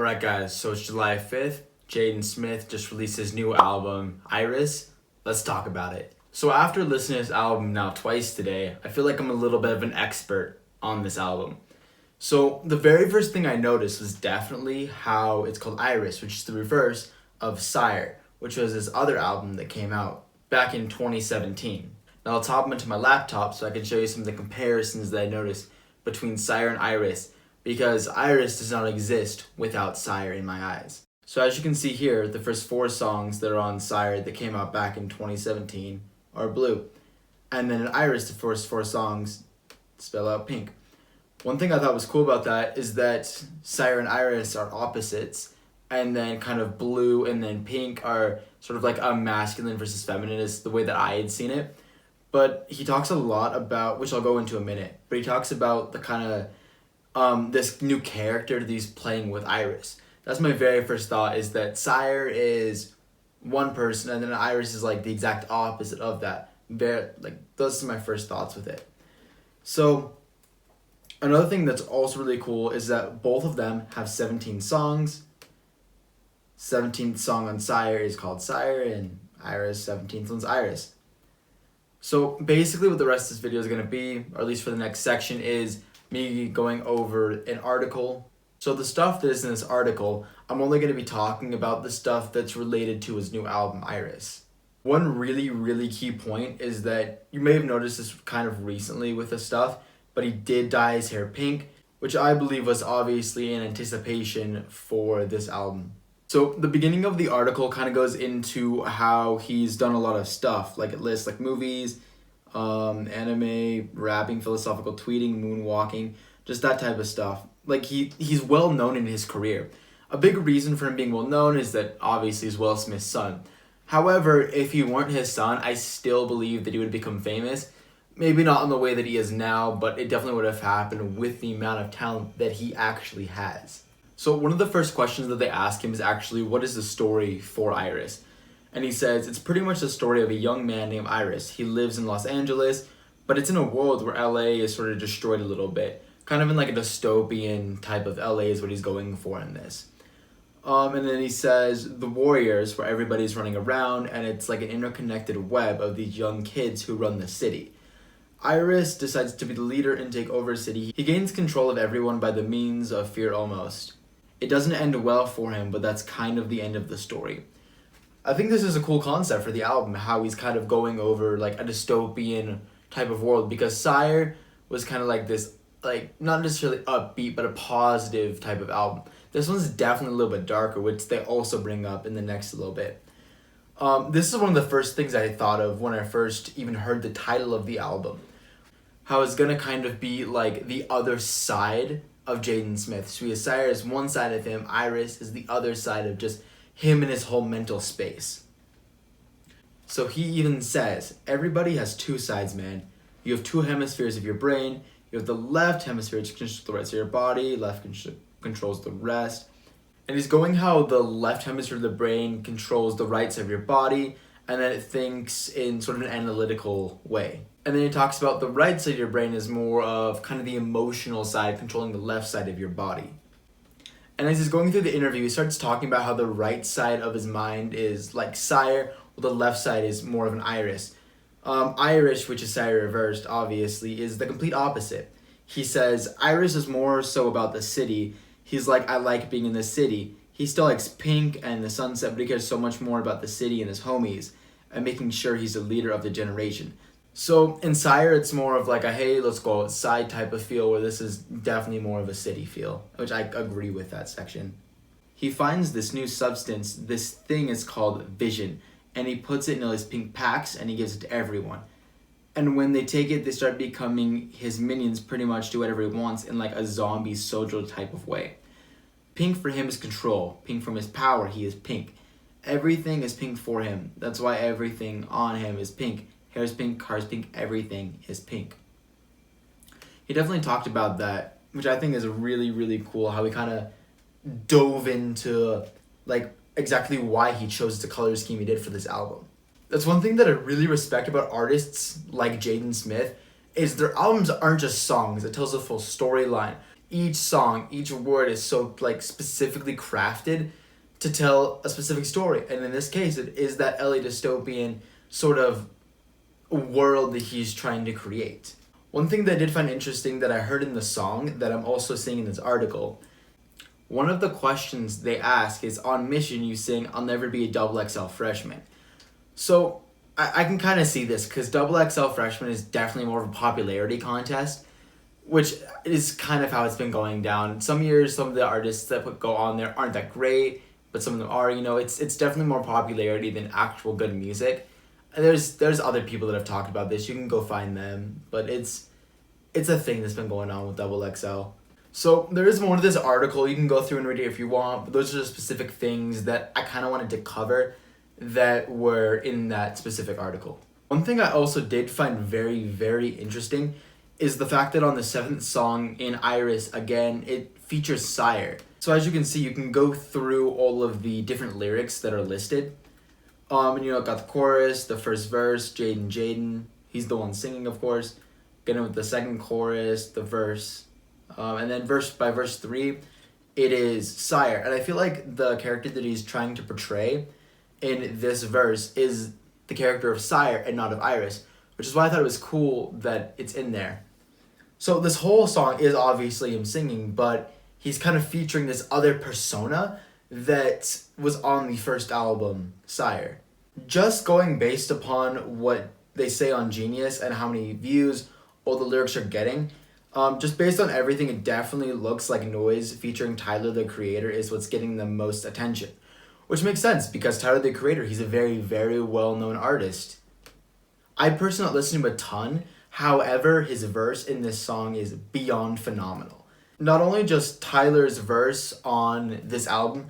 Alright guys, so it's July 5th. Jaden Smith just released his new album, ERYS. Let's talk about it. So after listening to his album now twice today, I feel like I'm a little bit of an expert on this album. So the very first thing I noticed was definitely how it's called ERYS, which is the reverse of SYRE, which was his other album that came out back in 2017. Now I'll top them into my laptop so I can show you some of the comparisons that I noticed between SYRE and ERYS, because ERYS does not exist without SYRE in my eyes. So as you can see here, the first 4 songs that are on SYRE that came out back in 2017 are blue. And then in ERYS, the first 4 songs spell out pink. One thing I thought was cool about that is that SYRE and ERYS are opposites, and then kind of blue and then pink are sort of like a masculine versus feminine is the way that I had seen it. But he talks a lot about, which I'll go into in a minute, but he talks about the kind of this new character that he's playing with ERYS. That's my very first thought, is that SYRE is one person and then ERYS is like the exact opposite of that. Those are my first thoughts with it. So another thing that's also really cool is that both of them have 17 songs. 17th song on SYRE is called SYRE, and ERYS 17th one's ERYS. So basically what the rest of this video is going to be, or at least for the next section, is me going over an article. So the stuff that is in this article, I'm only going to be talking about the stuff that's related to his new album, ERYS. One really key point is that you may have noticed this kind of recently with this stuff, but he did dye his hair pink, which I believe was obviously in anticipation for this album. So the beginning of the article kind of goes into how he's done a lot of stuff, like it lists like movies, anime, rapping, philosophical tweeting, moonwalking, just that type of stuff. Like he's well known in his career. A big reason for him being well known is that obviously he's Will Smith's son. However, if he weren't his son, I still believe that he would become famous. Maybe not in the way that he is now, but it definitely would have happened with the amount of talent that he actually has. So one of the first questions that they ask him is actually, what is the story for ERYS? And he says, it's pretty much the story of a young man named ERYS. He lives in Los Angeles, but it's in a world where LA is sort of destroyed a little bit. Kind of in like a dystopian type of LA is what he's going for in this. And then he says, the Warriors, where everybody's running around, and it's like an interconnected web of these young kids who run the city. ERYS decides to be the leader and take over a city. He gains control of everyone by the means of fear almost. It doesn't end well for him, but that's kind of the end of the story. I think this is a cool concept for the album, how he's kind of going over like a dystopian type of world, because SYRE was kind of like this, like not necessarily upbeat, but a positive type of album. This one's definitely a little bit darker, which they also bring up in the next little bit. This is one of the first things I thought of when I first even heard the title of the album. How it's gonna kind of be like the other side of Jaden Smith. So SYRE is one side of him, ERYS is the other side of just him and his whole mental space. So he even says, everybody has 2 sides, man. You have 2 hemispheres of your brain. You have the left hemisphere, which controls the rest of your body, left controls the rest. And he's going how the left hemisphere of the brain controls the right side of your body, and then it thinks in sort of an analytical way. And then he talks about the right side of your brain is more of kind of the emotional side, controlling the left side of your body. And as he's going through the interview, he starts talking about how the right side of his mind is like SYRE, while the left side is more of an ERYS. ERYS, which is SYRE reversed, obviously, is the complete opposite. He says, ERYS is more so about the city. He's like, I like being in the city. He still likes pink and the sunset, but he cares so much more about the city and his homies and making sure he's the leader of the generation. So in SYRE, it's more of like a, hey, let's go outside type of feel, where this is definitely more of a city feel, which I agree with that section. He finds this new substance, this thing is called vision, and he puts it in all his pink packs and he gives it to everyone. And when they take it, they start becoming his minions, pretty much do whatever he wants in like a zombie soldier type of way. Pink for him is control. Pink from his power, he is pink. Everything is pink for him. That's why everything on him is pink. Hair is pink, car is pink, everything is pink. He definitely talked about that, which I think is really cool, how he kind of dove into like exactly why he chose the color scheme he did for this album. That's one thing that I really respect about artists like Jaden Smith, is their albums aren't just songs. It tells a full storyline. each song, each word is so like specifically crafted to tell a specific story. And in this case, it is that LA dystopian sort of world that he's trying to create. One thing that I did find interesting that I heard in the song that I'm also seeing in this article, one of the questions they ask is, on mission you sing, I'll never be a XXL freshman. So I can kind of see this because XXL freshman is definitely more of a popularity contest, which is kind of how it's been going down. Some years, some of the artists that go on there aren't that great, but some of them are, it's definitely more popularity than actual good music. And there's other people that have talked about this. You can go find them, but it's a thing that's been going on with XXL. So there is more to this article. You can go through and read it if you want, but those are the specific things that I kind of wanted to cover that were in that specific article. One thing I also did find very, very interesting is the fact that on the 7th song in ERYS, again, it features SYRE. So as you can see, you can go through all of the different lyrics that are listed. And got the chorus, the first verse, Jaden, he's the one singing, of course. Getting with the second chorus, the verse, and then by verse 3, it is SYRE. And I feel like the character that he's trying to portray in this verse is the character of SYRE and not of ERYS, which is why I thought it was cool that it's in there. So this whole song is obviously him singing, but he's kind of featuring this other persona that was on the first album, SYRE. Just going based upon what they say on Genius and how many views all the lyrics are getting, just based on everything, it definitely looks like Noise featuring Tyler, the Creator, is what's getting the most attention. Which makes sense, because Tyler, the Creator, he's a very, very well-known artist. I personally don't listen to him a ton, however, his verse in this song is beyond phenomenal. Not only just Tyler's verse on this album,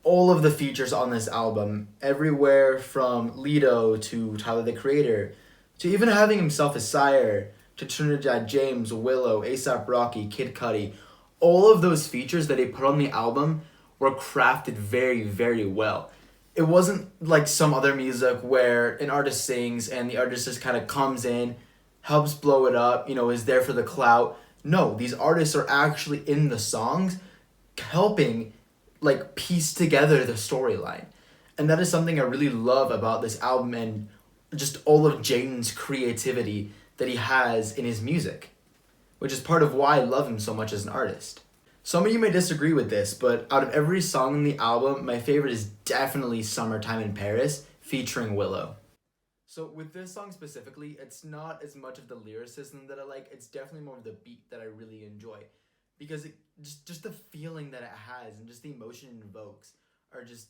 all of the features on this album, everywhere from Lido to Tyler, the Creator, to even having himself as SYRE, to Trinidad James, Willow, A$AP Rocky, Kid Cudi, all of those features that he put on the album were crafted very, very well. It wasn't like some other music where an artist sings and the artist just kind of comes in, helps blow it up, is there for the clout. No, these artists are actually in the songs helping piece together the storyline. And that is something I really love about this album and just all of Jaden's creativity that he has in his music, which is part of why I love him so much as an artist. Some of you may disagree with this, but out of every song in the album, my favorite is definitely Summertime in Paris, featuring Willow. So with this song specifically, it's not as much of the lyricism that I like, it's definitely more of the beat that I really enjoy. Because it just the feeling that it has and just the emotion it evokes are just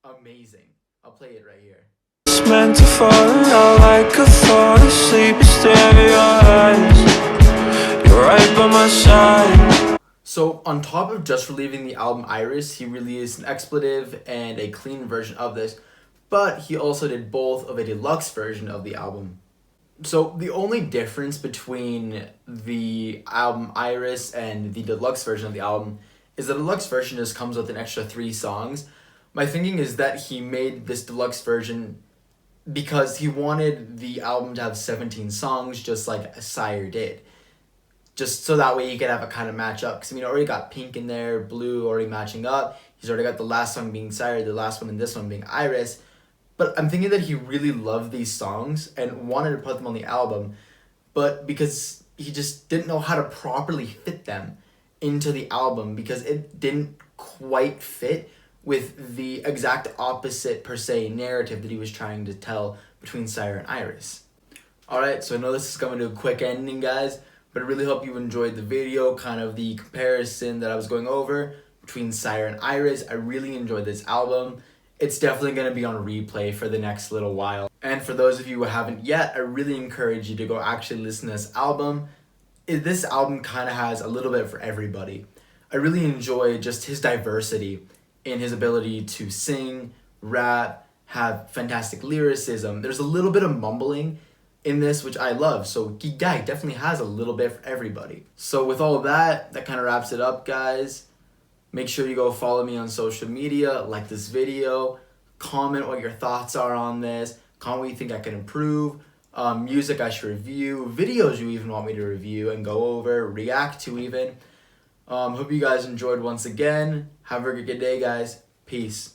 amazing. I'll play it right here. It's meant to fall out like a fall asleep, stare in your eyes. You're right by my side. So on top of just relieving the album ERYS, he released an expletive and a clean version of this, but he also did both of a deluxe version of the album. So the only difference between the album ERYS and the deluxe version of the album is the deluxe version just comes with an extra 3 songs. My thinking is that he made this deluxe version because he wanted the album to have 17 songs just like SYRE did. Just so that way you could have a kind of match up. Because already got Pink in there, Blue already matching up. He's already got the last song being SYRE, the last one and this one being ERYS. But I'm thinking that he really loved these songs and wanted to put them on the album, but because he just didn't know how to properly fit them into the album because it didn't quite fit with the exact opposite, per se, narrative that he was trying to tell between SYRE and ERYS. Alright, so I know this is coming to a quick ending, guys, but I really hope you enjoyed the video, kind of the comparison that I was going over between SYRE and ERYS. I really enjoyed this album. It's definitely going to be on replay for the next little while. And for those of you who haven't yet, I really encourage you to go actually listen to this album. This album kind of has a little bit for everybody. I really enjoy just his diversity in his ability to sing, rap, have fantastic lyricism. There's a little bit of mumbling in this, which I love. So he definitely has a little bit for everybody. So with all that kind of wraps it up, guys. Make sure you go follow me on social media, like this video, comment what your thoughts are on this, comment what you think I can improve, music I should review, videos you even want me to review and go over, react to even. Hope you guys enjoyed once again. Have a good day, guys. Peace.